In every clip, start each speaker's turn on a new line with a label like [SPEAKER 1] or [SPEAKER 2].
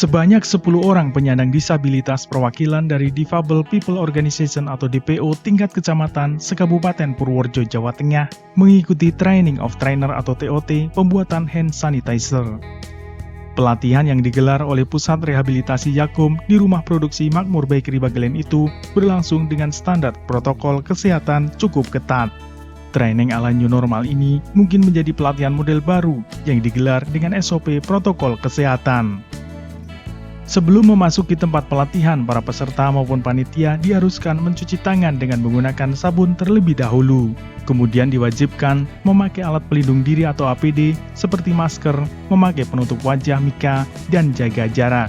[SPEAKER 1] Sebanyak 10 orang penyandang disabilitas perwakilan dari Difabel People Organization atau DPO tingkat kecamatan sekabupaten Purworejo, Jawa Tengah mengikuti Training of Trainer atau TOT pembuatan hand sanitizer. Pelatihan yang digelar oleh Pusat Rehabilitasi Yakum di Rumah Produksi Makmur Bakery Bagelen itu berlangsung dengan standar protokol kesehatan cukup ketat. Training ala new normal ini mungkin menjadi pelatihan model baru yang digelar dengan SOP protokol kesehatan. Sebelum memasuki tempat pelatihan, para peserta maupun panitia diharuskan mencuci tangan dengan menggunakan sabun terlebih dahulu. Kemudian diwajibkan memakai alat pelindung diri atau APD seperti masker, memakai penutup wajah mika, dan jaga jarak.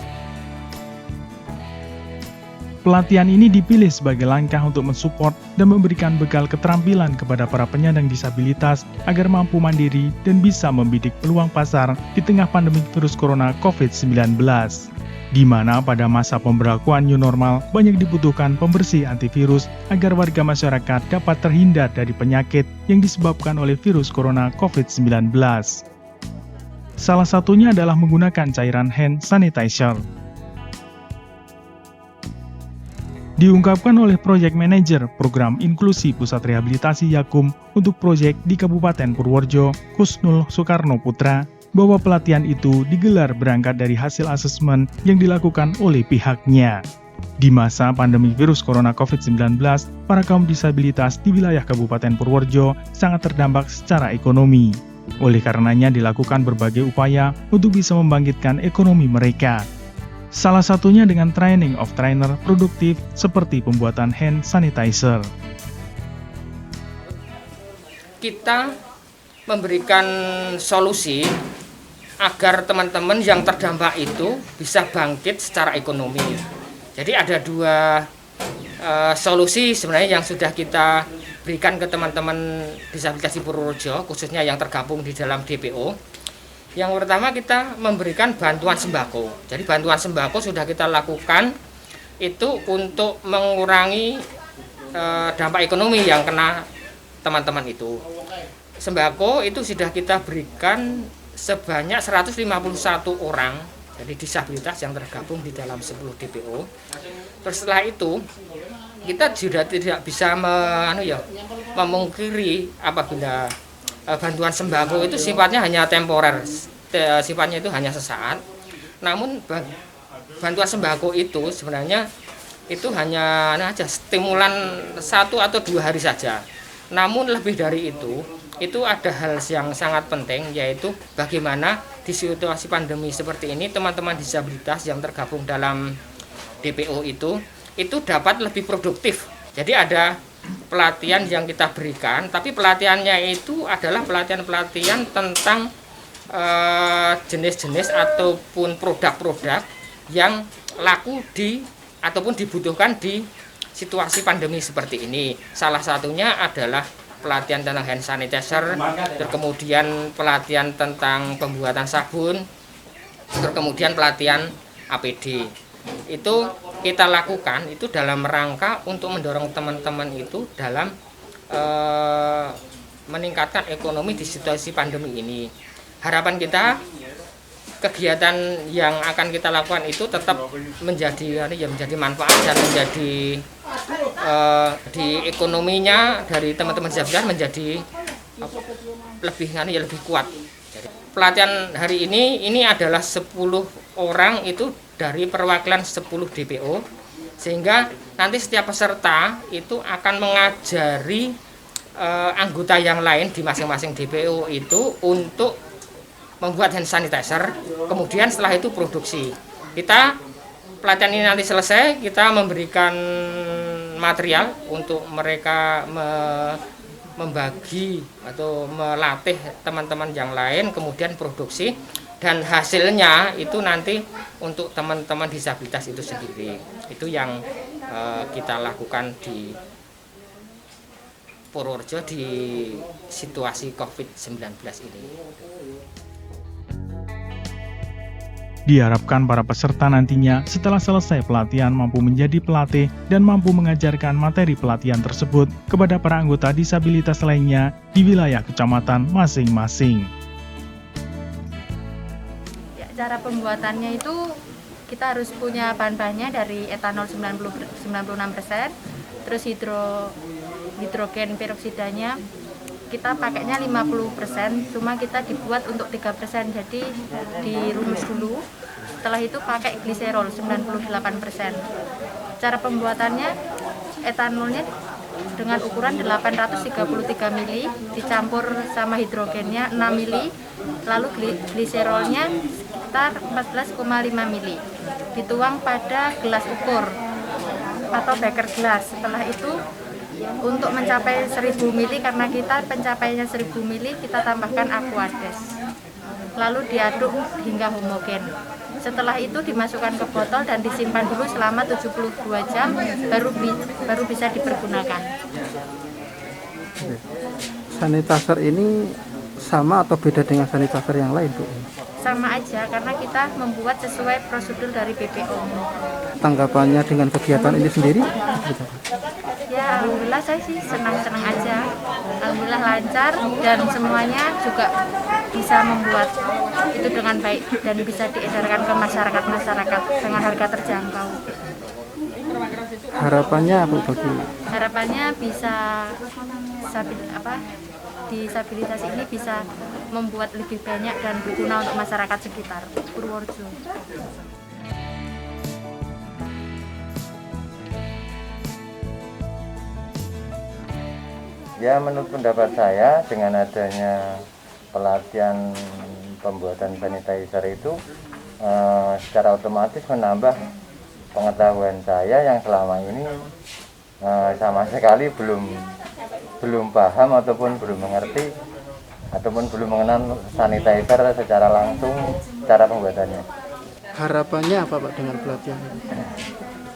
[SPEAKER 1] Pelatihan ini dipilih sebagai langkah untuk mensupport dan memberikan bekal keterampilan kepada para penyandang disabilitas agar mampu mandiri dan bisa membidik peluang pasar di tengah pandemi virus corona COVID-19. Di mana pada masa pemberlakuan new normal banyak dibutuhkan pembersih antivirus agar warga masyarakat dapat terhindar dari penyakit yang disebabkan oleh virus corona COVID-19. Salah satunya adalah menggunakan cairan hand sanitizer. Diungkapkan oleh Project Manager Program Inklusi Pusat Rehabilitasi Yakum untuk proyek di Kabupaten Purworejo, Kusnul Soekarno Putra, bahwa pelatihan itu digelar berangkat dari hasil asesmen yang dilakukan oleh pihaknya. Di masa pandemi virus corona COVID-19, para kaum disabilitas di wilayah Kabupaten Purworejo sangat terdampak secara ekonomi. Oleh karenanya dilakukan berbagai upaya untuk bisa membangkitkan ekonomi mereka. Salah satunya dengan training of trainer produktif seperti pembuatan hand sanitizer.
[SPEAKER 2] Kita memberikan solusi agar teman-teman yang terdampak itu bisa bangkit secara ekonomi. Jadi ada dua solusi sebenarnya yang sudah kita berikan ke teman-teman disabilitas di Purworejo, khususnya yang tergabung di dalam DPO. Yang pertama, kita memberikan bantuan sembako. Jadi bantuan sembako sudah kita lakukan itu untuk mengurangi dampak ekonomi yang kena teman-teman itu. Sembako itu sudah kita berikan sebanyak 151 orang, jadi disabilitas yang tergabung di dalam 10 DPO. Terus setelah itu, kita sudah tidak bisa memungkiri apabila bantuan sembako itu sifatnya hanya temporer, sifatnya itu hanya sesaat. Namun bantuan sembako itu sebenarnya itu hanya stimulan 1 atau 2 hari saja. Namun lebih dari itu ada hal yang sangat penting, yaitu bagaimana di situasi pandemi seperti ini teman-teman disabilitas yang tergabung dalam DPO itu dapat lebih produktif. Jadi ada pelatihan yang kita berikan, tapi pelatihannya itu adalah pelatihan-pelatihan tentang jenis-jenis ataupun produk-produk yang laku ataupun dibutuhkan di situasi pandemi seperti ini. Salah satunya adalah pelatihan tentang hand sanitizer, terus kemudian pelatihan tentang pembuatan sabun, terus kemudian pelatihan APD. Itu kita lakukan itu dalam rangka untuk mendorong teman-teman itu dalam meningkatkan ekonomi di situasi pandemi ini. Harapan kita kegiatan yang akan kita lakukan itu tetap menjadi manfaat dan menjadi di ekonominya dari teman-teman disabilitas menjadi lebih kuat. Jadi, pelatihan hari ini adalah 10 orang itu dari perwakilan 10 DPO, sehingga nanti setiap peserta itu akan mengajari anggota yang lain di masing-masing DPO itu untuk membuat hand sanitizer, kemudian setelah itu produksi. Pelatihan ini nanti selesai, kita memberikan material untuk mereka membagi atau melatih teman-teman yang lain, kemudian produksi, dan hasilnya itu nanti untuk teman-teman disabilitas itu sendiri. Itu yang kita lakukan di Purworejo di situasi COVID-19 ini.
[SPEAKER 1] Diharapkan para peserta nantinya setelah selesai pelatihan mampu menjadi pelatih dan mampu mengajarkan materi pelatihan tersebut kepada para anggota disabilitas lainnya di wilayah kecamatan masing-masing.
[SPEAKER 3] Ya, cara pembuatannya itu kita harus punya bahan-bahannya dari etanol 96%, terus hidrogen peroksidanya kita pakainya 50%, cuma kita dibuat untuk 3%, jadi dirumus dulu. Setelah itu pakai gliserol 98%. Cara pembuatannya, etanolnya dengan ukuran 833 mili dicampur sama hidrogennya 6 mili, lalu gliserolnya sekitar 14,5 mili. Dituang pada gelas ukur atau beker gelas. Setelah itu untuk mencapai 1000 mili, karena kita pencapaiannya 1000 mili, kita tambahkan aquades. Lalu diaduk hingga homogen. Setelah itu dimasukkan ke botol dan disimpan dulu selama 72 jam, baru bisa dipergunakan.
[SPEAKER 4] Sanitizer ini sama atau beda dengan sanitizer yang lain, Bu?
[SPEAKER 3] Sama aja, karena kita membuat sesuai prosedur dari BPOM.
[SPEAKER 4] Tanggapannya dengan kegiatan ini sendiri?
[SPEAKER 3] Ya, alhamdulillah saya sih senang-senang aja. Alhamdulillah lancar dan semuanya juga bisa membuat itu dengan baik dan bisa diedarkan ke masyarakat dengan harga terjangkau.
[SPEAKER 4] Harapannya apa bagi?
[SPEAKER 3] Harapannya bisa disabilitas ini bisa membuat lebih banyak dan berguna untuk masyarakat sekitar Purworejo.
[SPEAKER 5] Ya, menurut pendapat saya dengan adanya pelatihan pembuatan sanitizer itu secara otomatis menambah pengetahuan saya yang selama ini sama sekali belum paham ataupun belum mengerti ataupun belum mengenal sanitizer secara langsung cara pembuatannya.
[SPEAKER 4] Harapannya apa Pak dengan pelatihan ini?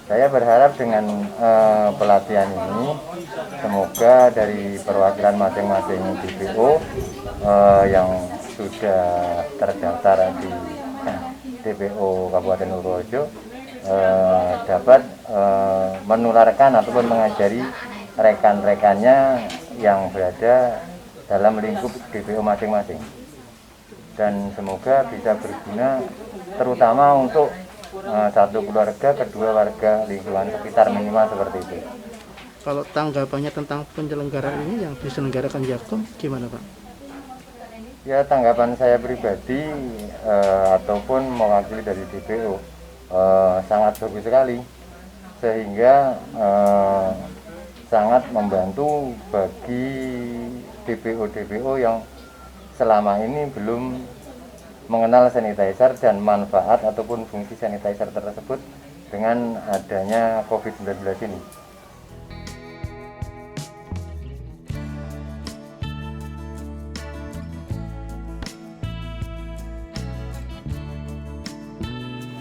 [SPEAKER 5] Saya berharap dengan pelatihan ini semoga dari perwakilan masing-masing DPO yang sudah terdaftar di DPO Kabupaten Purworejo dapat menularkan ataupun mengajari rekan-rekannya yang berada dalam lingkup DPO masing-masing, dan semoga bisa berguna terutama untuk satu keluarga, kedua warga lingkungan sekitar minimal seperti itu.
[SPEAKER 4] Kalau tanggapannya tentang penyelenggaraan ini yang diselenggarakan Yakom gimana Pak?
[SPEAKER 5] Ya, tanggapan saya pribadi ataupun mewakili dari DPO sangat bagus sekali, sehingga sangat membantu bagi DPO-DPO yang selama ini belum mengenal sanitizer dan manfaat ataupun fungsi sanitizer tersebut dengan adanya COVID-19 ini.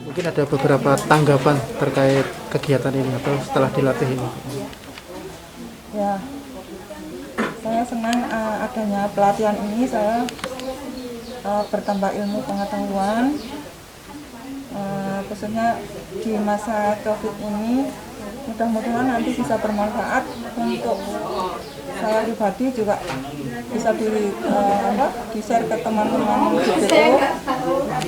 [SPEAKER 4] Mungkin ada beberapa tanggapan terkait kegiatan ini atau setelah dilatih ini.
[SPEAKER 6] Ya, saya senang adanya pelatihan ini. Saya bertambah ilmu pengetahuan, khususnya di masa COVID ini. Mudah-mudahan nanti bisa bermanfaat untuk saya pribadi, juga bisa di-share ke teman-teman DPO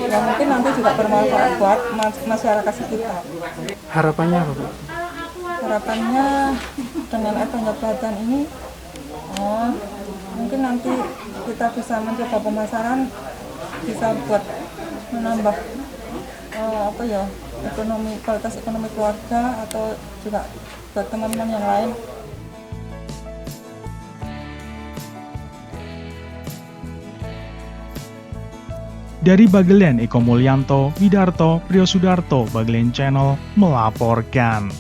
[SPEAKER 6] yang mungkin nanti juga bermanfaat buat masyarakat sekitar.
[SPEAKER 4] Harapannya apa Pak?
[SPEAKER 6] Harapannya dengan adanya pelatihan ini mungkin nanti kita bisa mencoba pemasaran, bisa buat menambah kualitas ekonomi keluarga atau juga buat teman-teman yang lain.
[SPEAKER 1] Dari Bagelen Eko Mulyanto, Widarto, Priyo Sudarto, Bagelen Channel melaporkan.